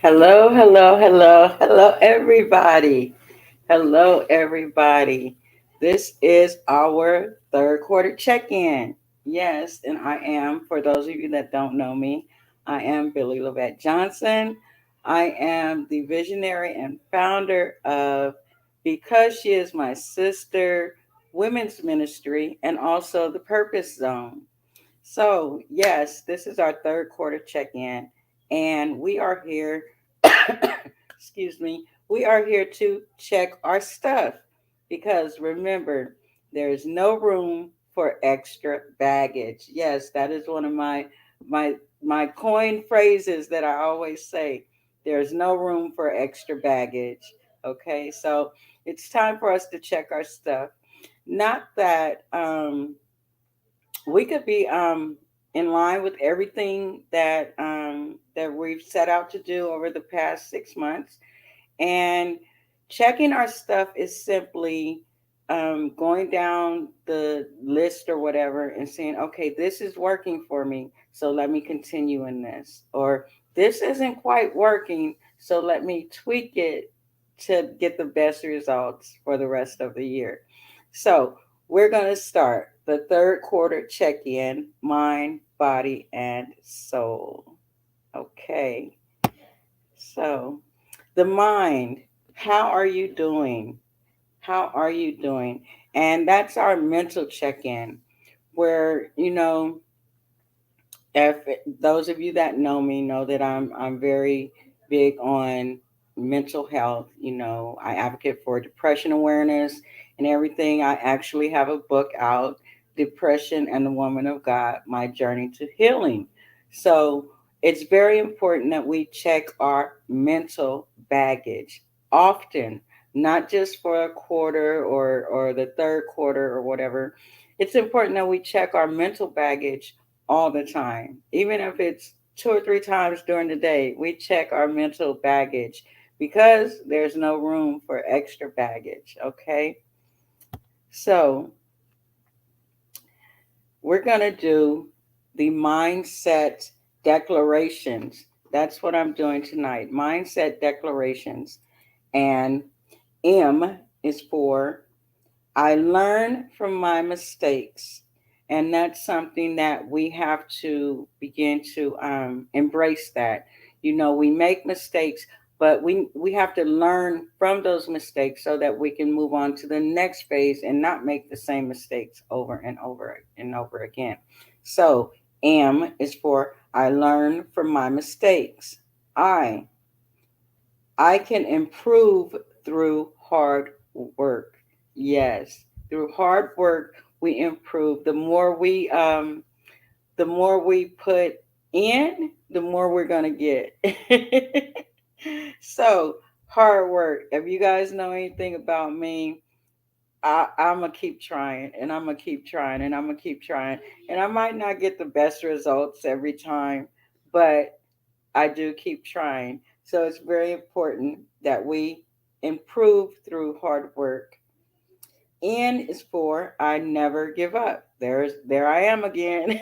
Hello, hello, hello, hello, everybody. Hello, everybody. This is our third quarter check in. Yes, and I am, for those of you that don't know me, I am B.L.Johnson. I am the visionary and founder of Because She Is My Sister Women's Ministry and also the Purpose Zone. So, yes, this is our third quarter check in, and we are here. Excuse me. We are here to check our stuff because remember, there is no room for extra baggage. Yes, that is one of my my coin phrases that I always say. There's no room for extra baggage. Okay, so it's time for us to check our stuff. Not that we could be in line with everything that we've set out to do over the past 6 months. And checking our stuff is simply going down the list or whatever and saying, okay, this is working for me, so let me continue in this. Or this isn't quite working, so let me tweak it to get the best results for the rest of the year. So we're going to start the third quarter check in mind, body, and soul. Okay. So the mind, how are you doing? How are you doing? And that's our mental check in, where, if those of you that know me know that I'm very big on mental health. I advocate for depression awareness and everything. I actually have a book out, Depression and the Woman of God, My Journey to Healing. So it's very important that we check our mental baggage often, not just for a quarter or the third quarter or whatever. It's important that we check our mental baggage all the time. Even if it's two or three times during the day, we check our mental baggage because there's no room for extra baggage. Okay. So we're going to do the mindset declarations. That's what I'm doing tonight. Mindset declarations. And M is for I learn from my mistakes. And that's something that we have to begin to embrace that. We make mistakes, but we have to learn from those mistakes so that we can move on to the next phase and not make the same mistakes over and over and over again. So, M is for I learn from my mistakes. I I can improve through hard work. Yes, through hard work we improve. The more we put in, the more we're gonna get. So hard work. If you guys know anything about me, I'm gonna keep trying, and I'm gonna keep trying, and I'm gonna keep trying, and I might not get the best results every time, but I do keep trying. So it's very important that we improve through hard work. N is for I never give up. There I am again.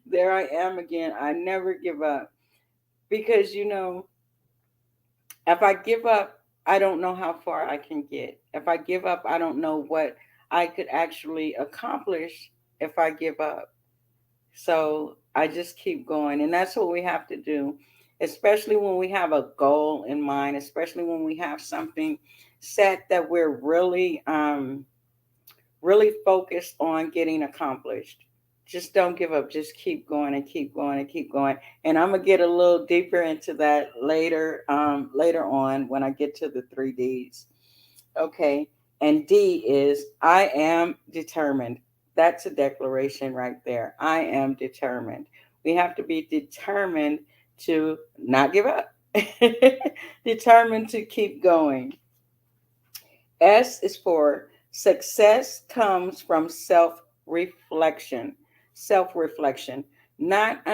There I am again. I never give up because if I give up, I don't know how far I can get. If I give up, I don't know what I could actually accomplish if I give up. So I just keep going. And that's what we have to do, especially when we have a goal in mind, especially when we have something set that we're really focused on getting accomplished. Just don't give up. Just keep going and keep going and keep going. And I'm gonna get a little deeper into that later on when I get to the 3Ds. Okay. And D is I am determined. That's a declaration right there. I am determined. We have to be determined to not give up, determined to keep going. S is for success comes from self reflection. Self reflection. Not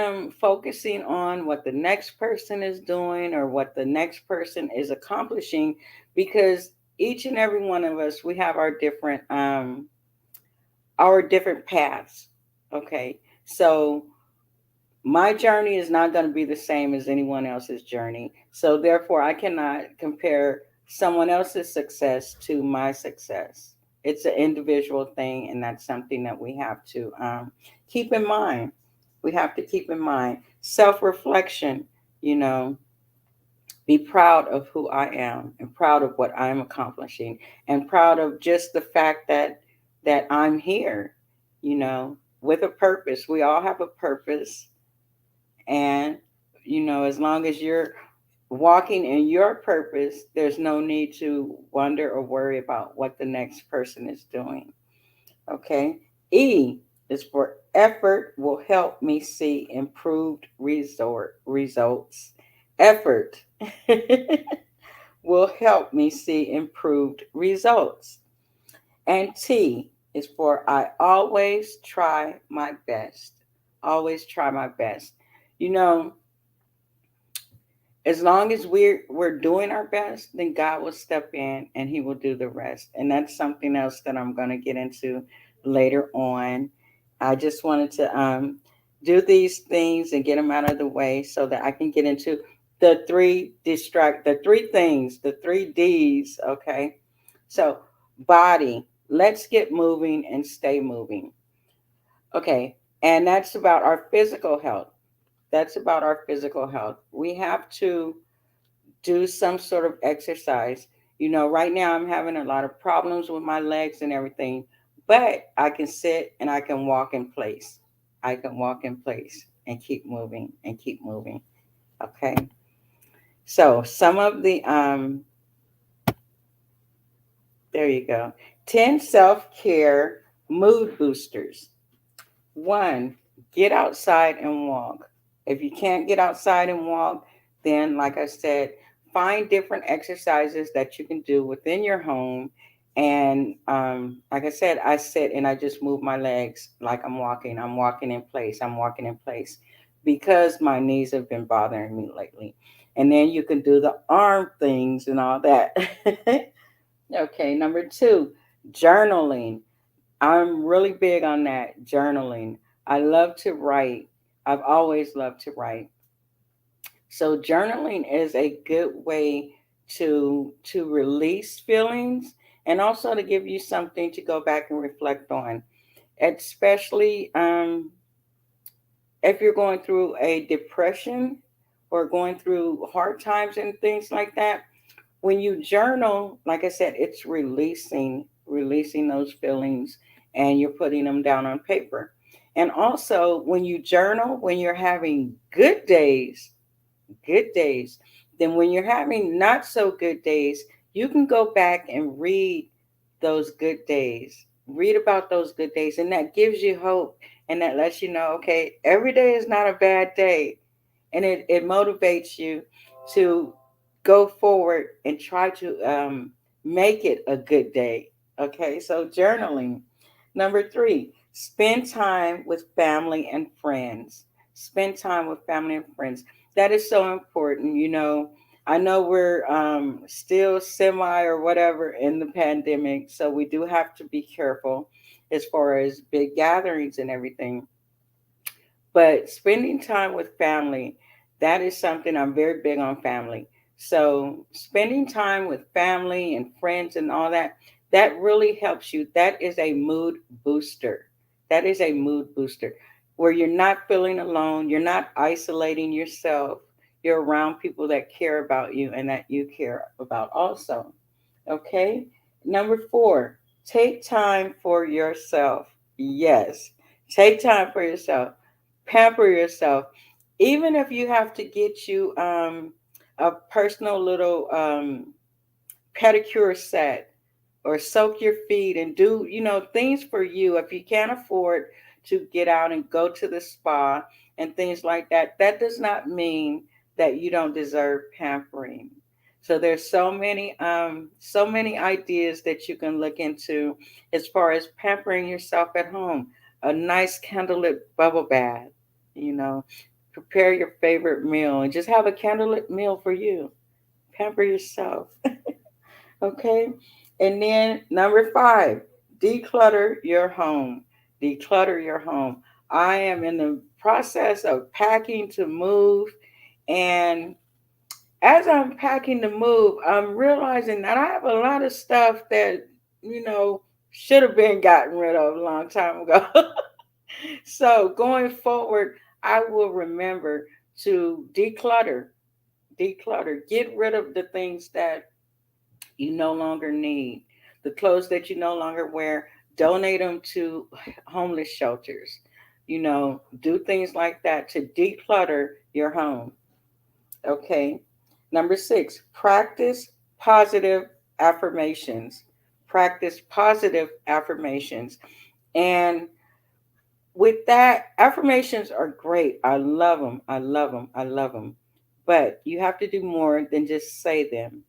focusing on what the next person is doing or what the next person is accomplishing, because each and every one of us, we have our different paths. Okay. So My journey is not going to be the same as anyone else's journey. So therefore, I cannot compare someone else's success to my success. It's an individual thing, and that's something that we have to keep in mind. We have to keep in mind self reflection, you know, be proud of who I am and proud of what I'm accomplishing and proud of just the fact that I'm here, you know, with a purpose. We all have a purpose, and as long as you're walking in your purpose, there's no need to wonder or worry about what the next person is doing. Okay. E is for effort will help me see improved results. Effort will help me see improved results. And T is for I always try my best. Always try my best. You know, as long as we're doing our best, then God will step in and He will do the rest. And that's something else that I'm going to get into later on. I just wanted to do these things and get them out of the way so that I can get into the three things, the three D's. Okay, so body. Let's get moving and stay moving. Okay, and that's about our physical health. That's about our physical health. We have to do some sort of exercise. Right now I'm having a lot of problems with my legs and everything, but I can sit and I can walk in place. I can walk in place and keep moving and keep moving. Okay. So some of the there you go. 10 self-care mood boosters. One, get outside and walk. If you can't get outside and walk, then, like I said, find different exercises that you can do within your home. And like I said, I sit and I just move my legs like I'm walking. I'm walking in place. I'm walking in place because my knees have been bothering me lately. And then you can do the arm things and all that. Okay, number two, journaling. I'm really big on that journaling. I love to write. I've always loved to write. So journaling is a good way to release feelings and also to give you something to go back and reflect on, especially if you're going through a depression or going through hard times and things like that. When you journal, like I said, it's releasing those feelings, and you're putting them down on paper. And also when you journal, when you're having good days, then when you're having not so good days, you can go back and read those good days. Read about those good days, and that gives you hope, and that lets you know, okay, every day is not a bad day. And it motivates you to go forward and try to make it a good day. Okay, so journaling. Number three, spend time with family and friends. Spend time with family and friends. That is so important. I know we're still semi or whatever in the pandemic, so we do have to be careful as far as big gatherings and everything. But spending time with family, that is something I'm very big on family. So spending time with family and friends and all that, that really helps you. That is a mood booster. That is a mood booster where you're not feeling alone. You're not isolating yourself. You're around people that care about you and that you care about also. Okay. Number four, take time for yourself. Yes, take time for yourself. Pamper yourself. Even if you have to get you a personal little pedicure set or soak your feet and do, things for you. If you can't afford to get out and go to the spa and things like that, that does not mean that you don't deserve pampering. So there's so many ideas that you can look into as far as pampering yourself at home. A nice candlelit bubble bath, you know, prepare your favorite meal and just have a candlelit meal for you. Pamper yourself. Okay. And then number five, declutter your home. Declutter your home. I am in the process of packing to move. And as I'm packing to move, I'm realizing that I have a lot of stuff that, you know, should have been gotten rid of a long time ago. So going forward, I will remember to declutter, get rid of the things that you no longer need, the clothes that you no longer wear, donate them to homeless shelters. Do things like that to declutter your home. Okay. Number 6, practice positive affirmations. Practice positive affirmations. And with that, affirmations are great. I love them. I love them. I love them. But you have to do more than just say them.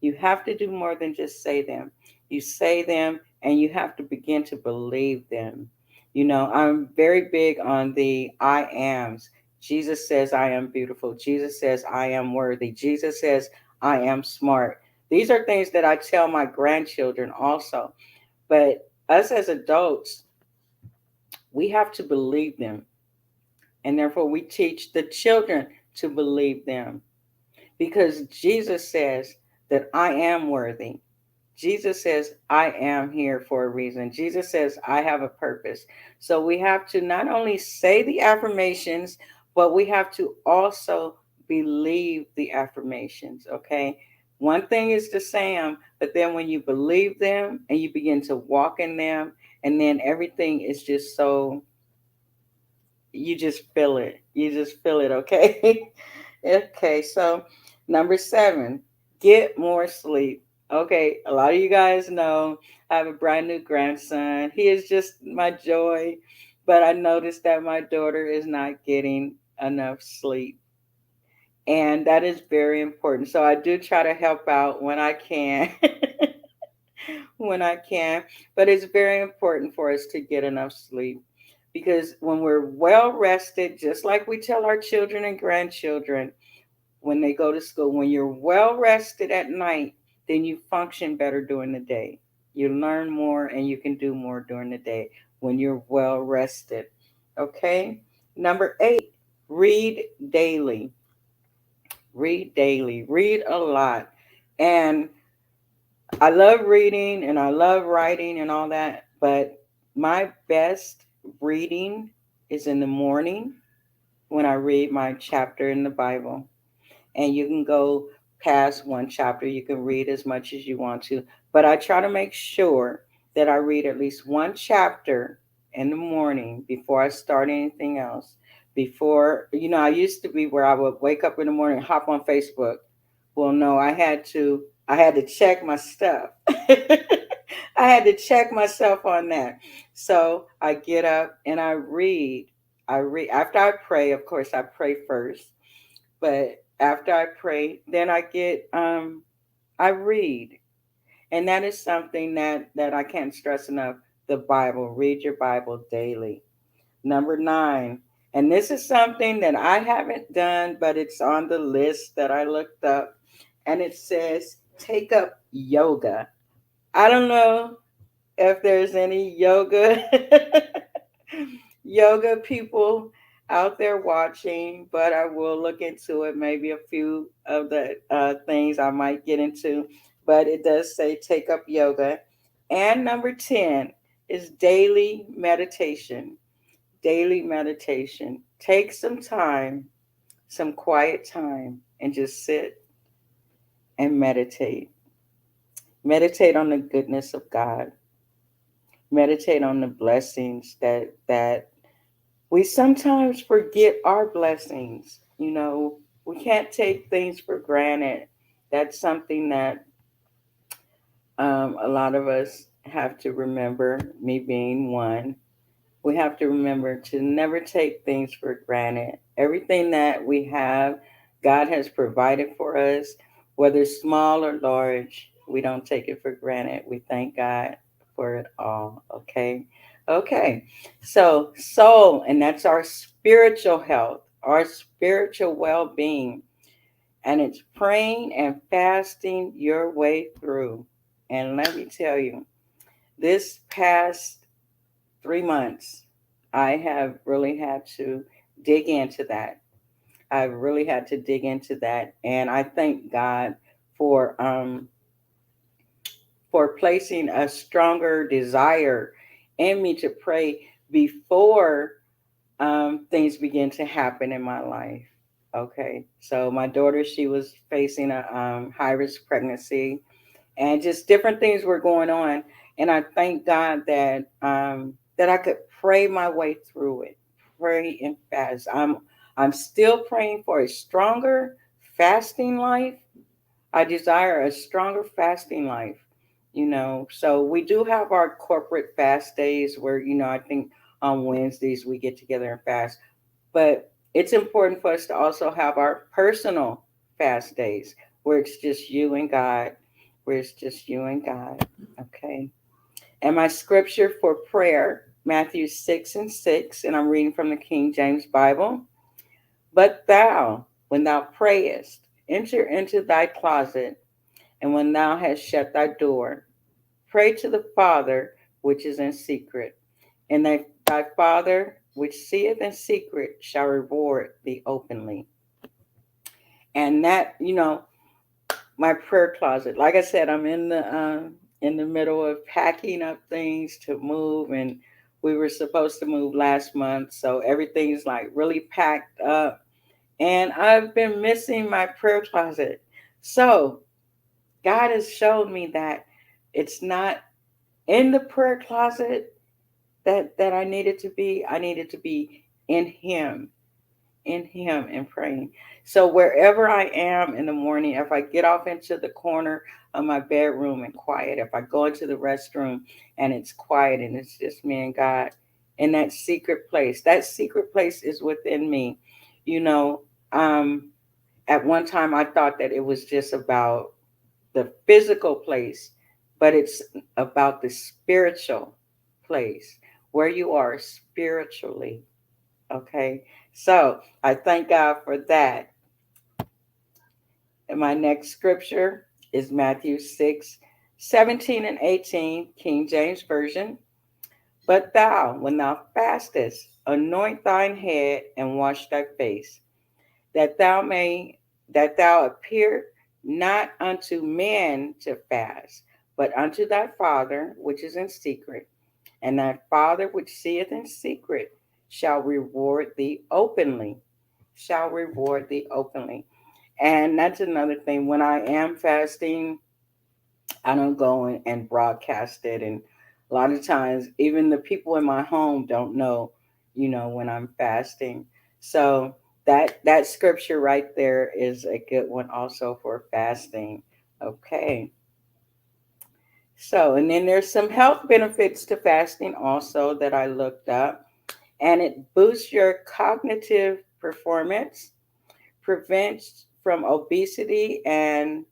You have to do more than just say them. You say them and you have to begin to believe them. I'm very big on the I ams. Jesus says, I am beautiful. Jesus says, I am worthy. Jesus says, I am smart. These are things that I tell my grandchildren also. But us as adults, we have to believe them. And therefore, we teach the children to believe them because Jesus says that I am worthy. Jesus says, I am here for a reason. Jesus says, I have a purpose. So we have to not only say the affirmations, but we have to also believe the affirmations, okay? One thing is to say them, but then when you believe them and you begin to walk in them, and then everything is just so, you just feel it. You just feel it, okay? Okay, so number 7, get more sleep. Okay, a lot of you guys know I have a brand new grandson. He is just my joy, but I noticed that my daughter is not getting enough sleep. And that is very important. So I do try to help out when I can. When I can. But it's very important for us to get enough sleep because when we're well rested, just like we tell our children and grandchildren when they go to school, when you're well rested at night, then you function better during the day. You learn more and you can do more during the day when you're well rested. Okay? Number 8, read daily. Read daily. Read a lot. And I love reading and I love writing and all that, but my best reading is in the morning when I read my chapter in the Bible. And you can go past one chapter, you can read as much as you want to, but I try to make sure that I read at least one chapter in the morning before I start anything else. Before, I used to be where I would wake up in the morning and hop on Facebook. Well, no, I had to check my stuff. I had to check myself on that. So I get up and I read. I read after I pray. Of course, I pray first, but after I pray, then I read, and that is something that I can't stress enough. The Bible. Read your Bible daily. Number 9, and this is something that I haven't done, but it's on the list that I looked up, and it says take up yoga. I don't know if there's any yoga people out there watching, but I will look into it. Maybe a few of the things I might get into, but it does say take up yoga. And number 10 is daily meditation. Daily meditation. Take some time, some quiet time, and just sit and meditate. Meditate on the goodness of God. Meditate on the blessings that we sometimes forget our blessings. We can't take things for granted. That's something that a lot of us have to remember, me being one. We have to remember to never take things for granted. Everything that we have, God has provided for us, whether small or large. We don't take it for granted. We thank God for it all. Okay. Okay. So, soul, and that's our spiritual health, our spiritual well being. And it's praying and fasting your way through. And let me tell you, this past 3 months, I have really had to dig into that. I've really had to dig into that, and I thank God for um for placing a stronger desire in me to pray before things begin to happen in my life. Okay, so my daughter, she was facing a high risk pregnancy, and just different things were going on. And I thank God that that I could pray my way through it, pray and fast. I'm still praying for a stronger fasting life. I desire a stronger fasting life. So we do have our corporate fast days where I think on Wednesdays we get together and fast, but it's important for us to also have our personal fast days where it's just you and God, where it's just you and God. Okay. And my scripture for prayer, Matthew 6:6, and I'm reading from the King James Bible. But thou, when thou prayest, enter into thy closet, and when thou hast shut thy door, pray to the Father which is in secret, and thy Father which seeth in secret shall reward thee openly. And that, my prayer closet. Like I said, I'm in the middle of packing up things to move, and we were supposed to move last month, so everything's like really packed up. And I've been missing my prayer closet. So God has shown me that it's not in the prayer closet that I needed to be. I needed to be in Him and praying. So wherever I am in the morning, if I get off into the corner of my bedroom and quiet, if I go into the restroom and it's quiet and it's just me and God in that secret place is within me. You know, um, at one time I thought that it was just about the physical place, but it's about the spiritual place where you are spiritually. Okay. So I thank God for that. And my next scripture is Matthew 6:17 and 18, King James Version. But thou, when thou fastest, anoint thine head and wash thy face, that thou appear not unto men to fast, but unto thy Father which is in secret, and thy Father which seeth in secret shall reward thee openly. Shall reward thee openly. And that's another thing. When I am fasting, I don't go and broadcast it. And a lot of times, even the people in my home don't know, when I'm fasting. So that scripture right there is a good one also for fasting. Okay. So, and then there's some health benefits to fasting also that I looked up, and it boosts your cognitive performance, prevents from obesity and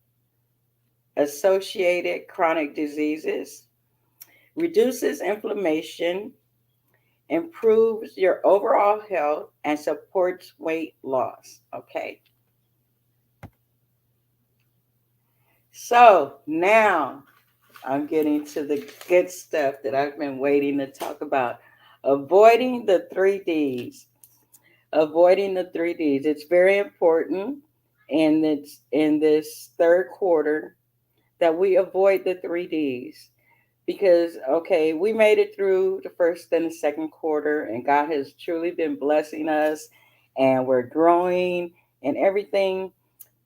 associated chronic diseases, reduces inflammation, improves your overall health, and supports weight loss. Okay, so now I'm getting to the good stuff that I've been waiting to talk about. Avoiding the 3Ds. Avoiding the 3Ds. It's very important in this third quarter that we avoid the 3Ds because okay, we made it through the first and the second quarter, and God has truly been blessing us, and we're growing and everything.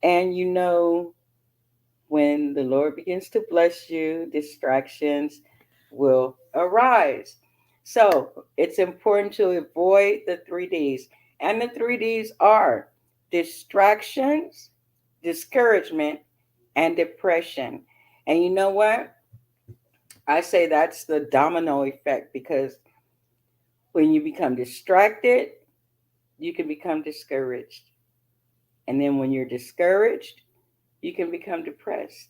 And when the Lord begins to bless you, distractions will arise. So it's important to avoid the 3Ds. And the 3Ds are distractions, discouragement, and depression. And you know what? I say that's the domino effect because when you become distracted, you can become discouraged. And then when you're discouraged, you can become depressed.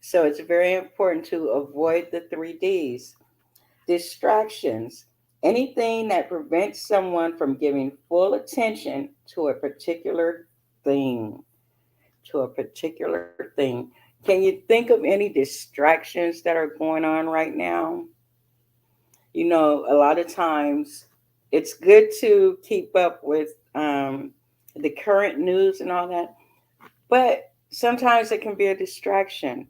So it's very important to avoid the 3Ds. Distractions, anything that prevents someone from giving full attention to a particular thing. To a particular thing. Can you think of any distractions that are going on right now? A lot of times It's good to keep up with the current news and all that, but sometimes it can be a distraction.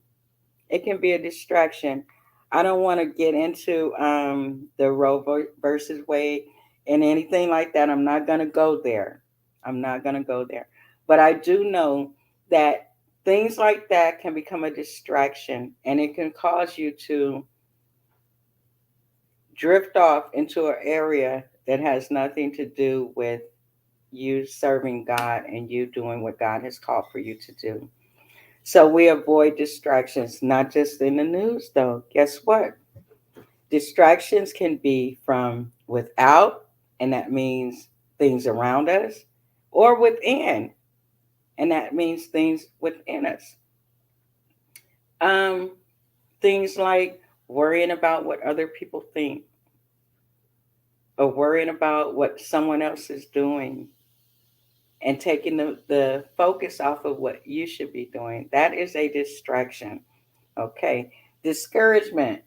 It can be a distraction. I don't want to get into the versus Wade and anything like that. I'm not going to go there. I'm not going to go there. But I do know that things like that can become a distraction, and it can cause you to drift off into an area that has nothing to do with you serving God and you doing what God has called for you to do. So we avoid distractions, not just in the news, though. Guess what? Distractions can be from without, and that means things around us, or within, and that means things within us. Um, Things like worrying about what other people think, or worrying about what someone else is doing, and taking the focus off of what you should be doing. That is a distraction. Okay. Discouragement,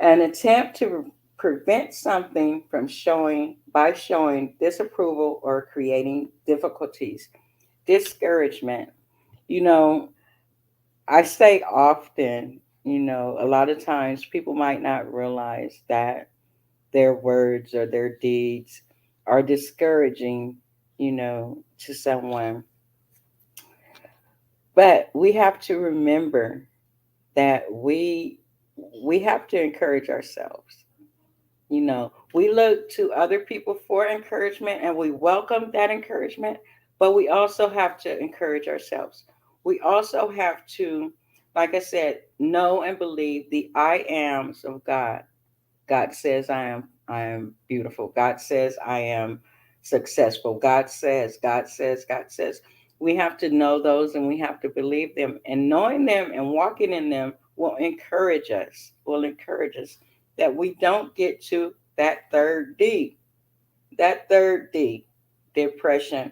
an attempt to prevent something from showing by showing disapproval or creating difficulties. Discouragement. You know, I say often, a lot of times people might not realize that their words or their deeds are discouraging, to someone. But we have to remember that we have to encourage ourselves. We look to other people for encouragement and we welcome that encouragement, but we also have to encourage ourselves. We also have to, like I said, know and believe the I ams of God. God says I am beautiful. God says I am successful. God says. We have to know those and we have to believe them. And knowing them and walking in them will encourage us that we don't get to that third D. That third D, depression.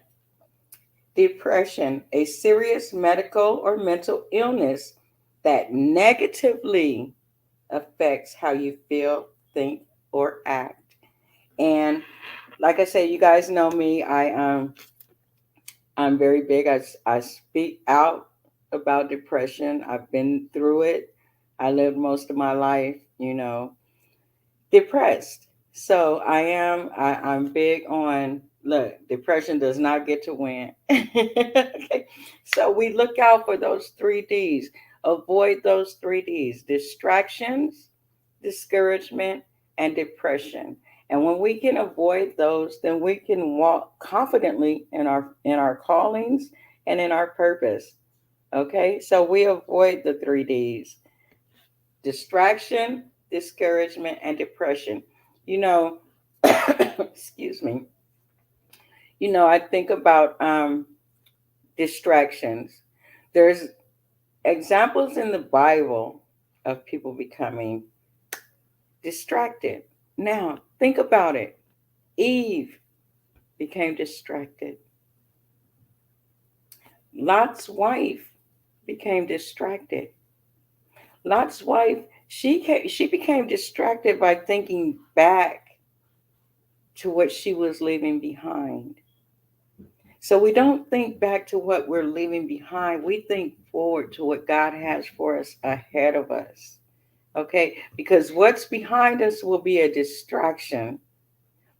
Depression, a serious medical or mental illness that negatively affects how you feel, think, or act. And like I said, you guys know me. I'm very big. I speak out about depression. I've been through it. I lived most of my life, depressed. So I'm big on, look, depression does not get to win. Okay. So we look out for those 3 Ds. Avoid those 3 Ds: distractions, discouragement, and depression. And when we can avoid those, then we can walk confidently in our callings and in our purpose. Okay? So we avoid the 3 Ds: distraction, discouragement, and depression. You know, excuse me. I think about distractions. There's examples in the Bible of people becoming distracted. Now, think about it. Eve became distracted. Lot's wife became distracted. Lot's wife, she became distracted by thinking back to what she was leaving behind. So we don't think back to what we're leaving behind. We think forward to what God has for us ahead of us. Okay? Because what's behind us will be a distraction,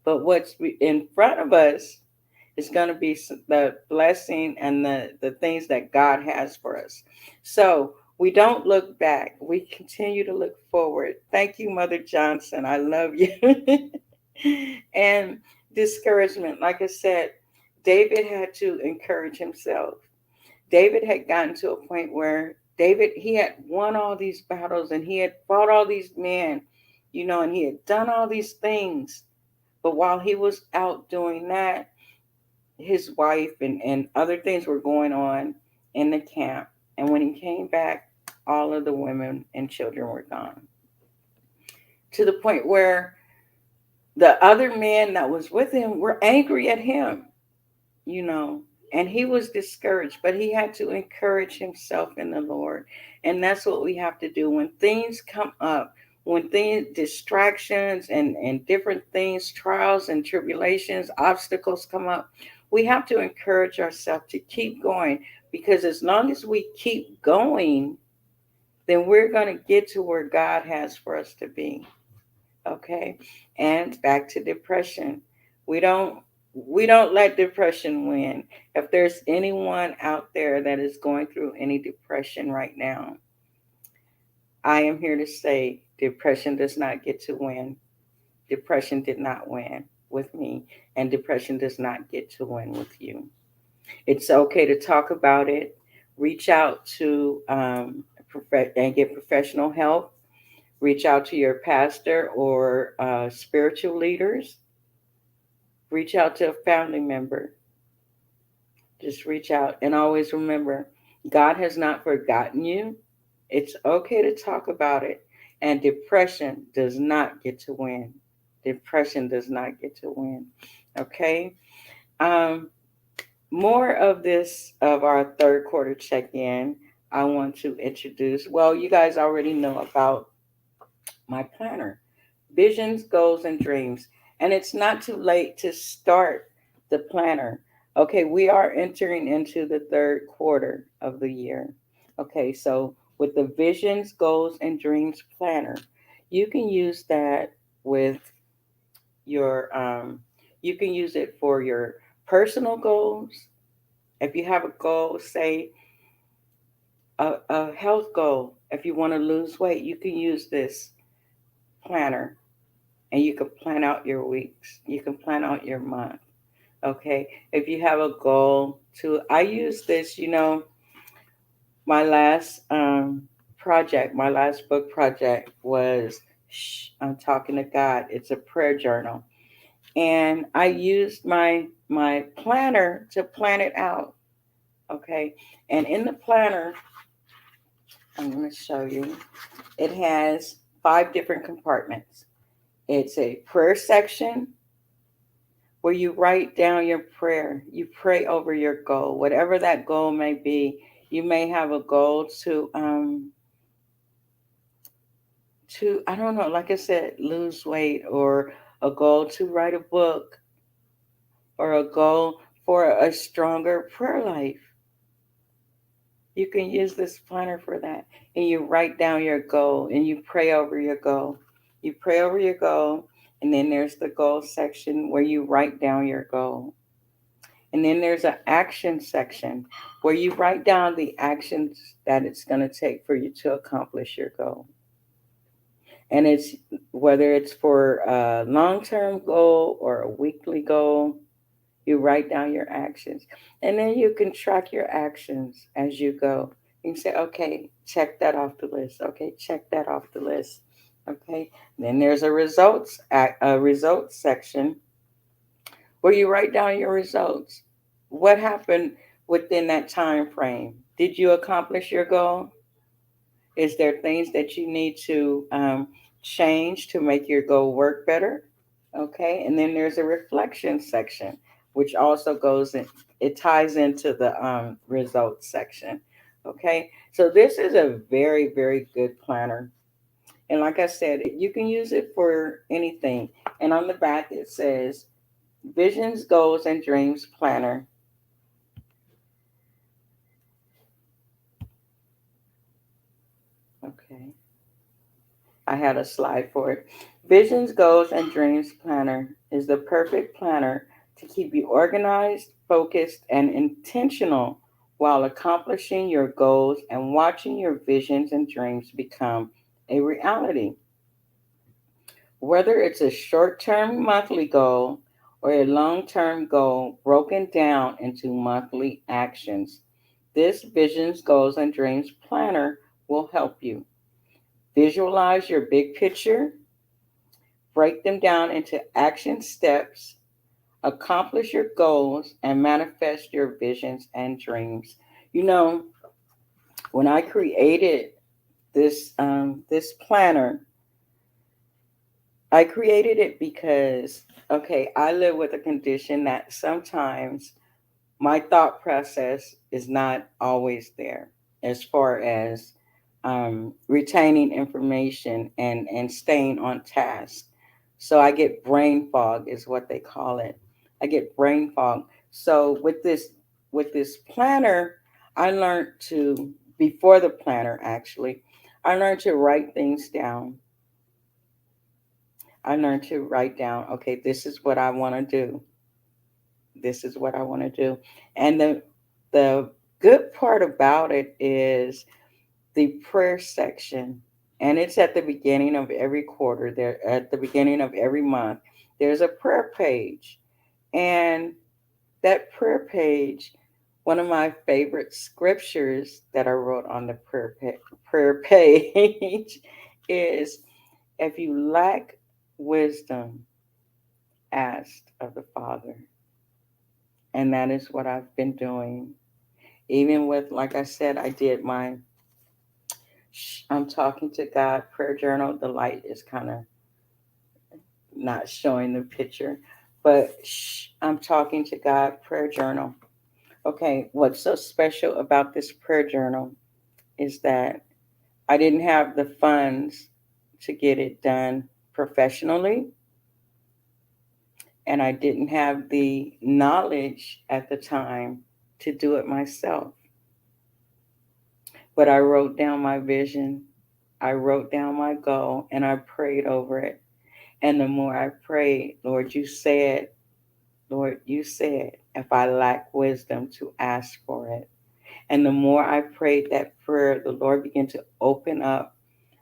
but what's in front of us is going to be the blessing and the things that God has for us. So we don't look back. We continue to look forward. Thank you, Mother Johnson. I love you. And discouragement, like I said, David had to encourage himself. David had gotten to a point where he had won all these battles and he had fought all these men, and he had done all these things. But while he was out doing that, his wife and other things were going on in the camp. And when he came back, all of the women and children were gone. To the point where the other men that was with him were angry at him, you know, and he was discouraged, but he had to encourage himself in the Lord. And that's what we have to do when things come up. when things, distractions and different things, trials and tribulations, obstacles come up, we have to encourage ourselves to keep going, because as long as we keep going, then we're going to get to where God has for us to be. Okay. And back to depression. We don't we don't let depression win. If there's anyone out there that is going through any depression right now, I am here to say depression does not get to win. Depression did not win with me, and depression does not get to win with you. It's okay to talk about it. Reach out to and get professional help. Reach out to your pastor or spiritual leaders. Reach out to a family member. Just reach out and always remember, God has not forgotten you. It's okay to talk about it. And depression does not get to win. Depression does not get to win. Okay. Um, More of this of our third quarter check in. I want to introduce. Well, you guys already know about my planner, visions, goals, and dreams. And it's not too late to start the planner. Okay, we are entering into the third quarter of the year. Okay, so with the visions, goals, and dreams planner, you can use that with your, you can use it for your personal goals. If you have a goal, say a health goal, if you want to lose weight, you can use this planner and you can plan out your weeks. You can plan out your month. Okay. If you have a goal to, I use this, my last project, my last book project was I'm talking to God. It's a prayer journal. And I used my planner to plan it out. Okay. And in the planner, I'm going to show you, it has 5 different compartments. It's a prayer section, where you write down your prayer. You pray over your goal, whatever that goal may be. You may have a goal to I don't know, like I said, lose weight, or a goal to write a book, or a goal for a stronger prayer life. You can use this planner for that. And you write down your goal and you pray over your goal. You pray over your goal, and then there's the goal section where you write down your goal. And then there's an action section where you write down the actions that it's going to take for you to accomplish your goal. And it's whether it's for a long term goal or a weekly goal, you write down your actions. And then you can track your actions as you go. You can say, okay, check that off the list. Okay, check that off the list. Okay. Then there's a results section where you write down your results. What happened within that time frame? Did you accomplish your goal? Is there things that you need to change to make your goal work better? Okay, and then there's a reflection section, which also goes in, it ties into the results section. Okay, so this is a very, very good planner. And like I said, you can use it for anything. And on the back, it says Visions, Goals, and Dreams Planner. Okay. I had a slide for it. Visions, Goals, and Dreams Planner is the perfect planner to keep you organized, focused, and intentional while accomplishing your goals and watching your visions and dreams become a reality. Whether it's a short term monthly goal or a long term goal broken down into monthly actions, this Visions, Goals, and Dreams Planner will help you visualize your big picture, break them down into action steps, accomplish your goals, and manifest your visions and dreams. You know, when I created this planner, I created it because okay, I live with a condition that sometimes my thought process is not always there as far as retaining information and staying on task. So I get brain fog is what they call it. I get brain fog. So with this planner, I learned to before the planner actually, I learned to write things down. I learned to write down, okay, this is what I want to do. This is what I want to do. And the good part about it is the prayer section, and it's at the beginning of every quarter. There, at the beginning of every month, there's a prayer page, and that prayer page, one of my favorite scriptures that I wrote on the prayer page is, "If you lack wisdom, ask of the Father," and that is what I've been doing. Even with, like I said, I did my I'm talking to God prayer journal. The light is kind of not showing the picture, but I'm talking to God prayer journal. Okay, what's so special about this prayer journal is that I didn't have the funds to get it done professionally, and I didn't have the knowledge at the time to do it myself. But I wrote down my vision, I wrote down my goal, and I prayed over it. And the more I prayed, Lord, you said, if I lack wisdom to ask for it. And the more I prayed that prayer, the Lord began to open up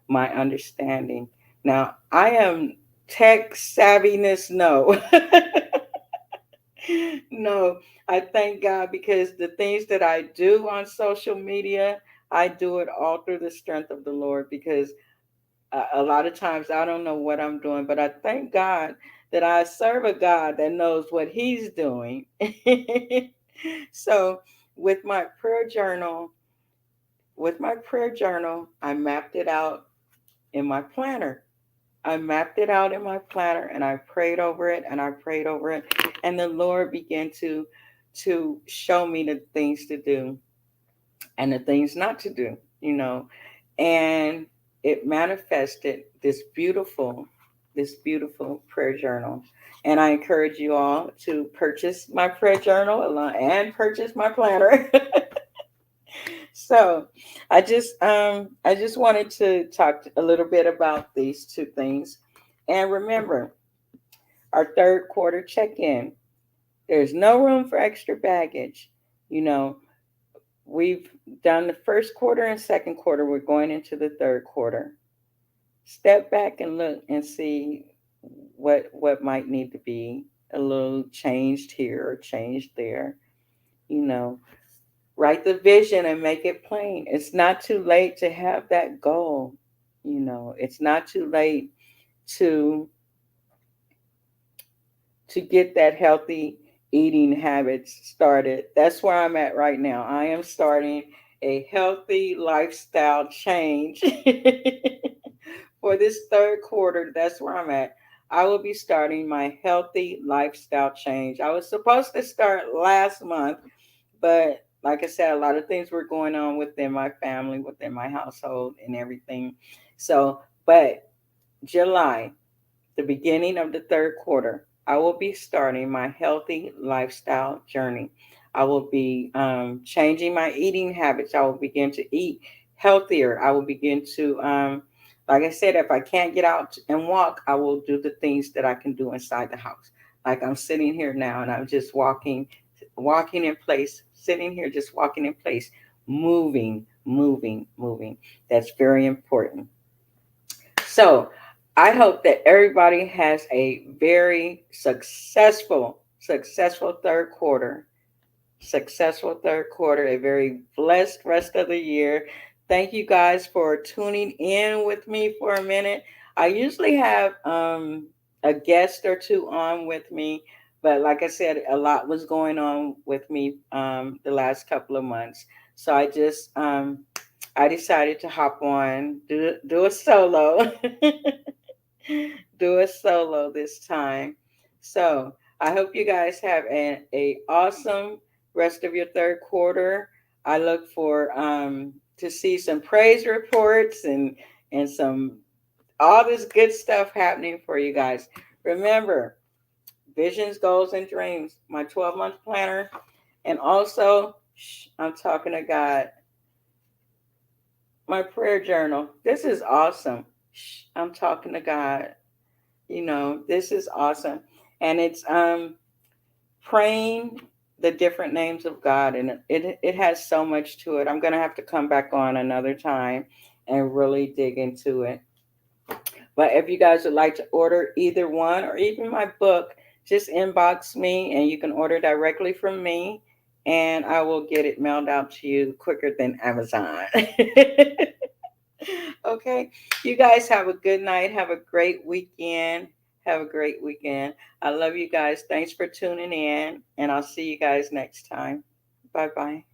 my understanding. Now, I am tech savviness, no. No, I thank God because the things that I do on social media, I do it all through the strength of the Lord because a lot of times I don't know what I'm doing, but I thank God that I serve a God that knows what He's doing. So, with my prayer journal, I mapped it out in my planner. I mapped it out in my planner, and I prayed over it, and I prayed over it, and the Lord began to show me the things to do and the things not to do, you know. And it manifested this beautiful prayer journal. And I encourage you all to purchase my prayer journal and purchase my planner. So I just wanted to talk a little bit about these two things. And remember, our third quarter check-in. There's no room for extra baggage. You know, we've done the first quarter and second quarter. We're going into the third quarter. Step back and look and see what might need to be a little changed here or changed there. You know, write the vision and make it plain. It's not too late to have that goal. You know, it's not too late to to get that healthy eating habits started. That's where I'm at right now. I am starting a healthy lifestyle change for this third quarter. That's where I'm at. I will be starting my healthy lifestyle change. I was supposed to start last month, but like I said, a lot of things were going on within my family, within my household, and everything. So, but July, the beginning of the third quarter, I will be starting my healthy lifestyle journey. I will be changing my eating habits. I will begin to eat healthier. I will begin to, like I said, if I can't get out and walk, I will do the things that I can do inside the house. Like I'm sitting here now and I'm just walking in place, sitting here, just walking in place, moving, moving, moving. That's very important. So I hope that everybody has a very successful third quarter, a very blessed rest of the year. Thank you guys for tuning in with me for a minute. I usually have a guest or two on with me, but like I said, a lot was going on with me the last couple of months. So I decided to hop on, do a solo, do a solo this time. So I hope you guys have a awesome rest of your third quarter. I look for to see some praise reports and some all this good stuff happening for you guys. Remember, visions, goals, and dreams, my 12-month planner, and also I'm talking to God, my prayer journal. This is awesome. I'm talking to God. This is awesome. And it's praying the different names of God, and it has so much to it. I'm gonna have to come back on another time and really dig into it. But if you guys would like to order either one or even my book, just inbox me and you can order directly from me, and I will get it mailed out to you quicker than Amazon. Okay. You guys have a good night. Have a great weekend. Have a great weekend. I love you guys. Thanks for tuning in, and I'll see you guys next time. Bye bye.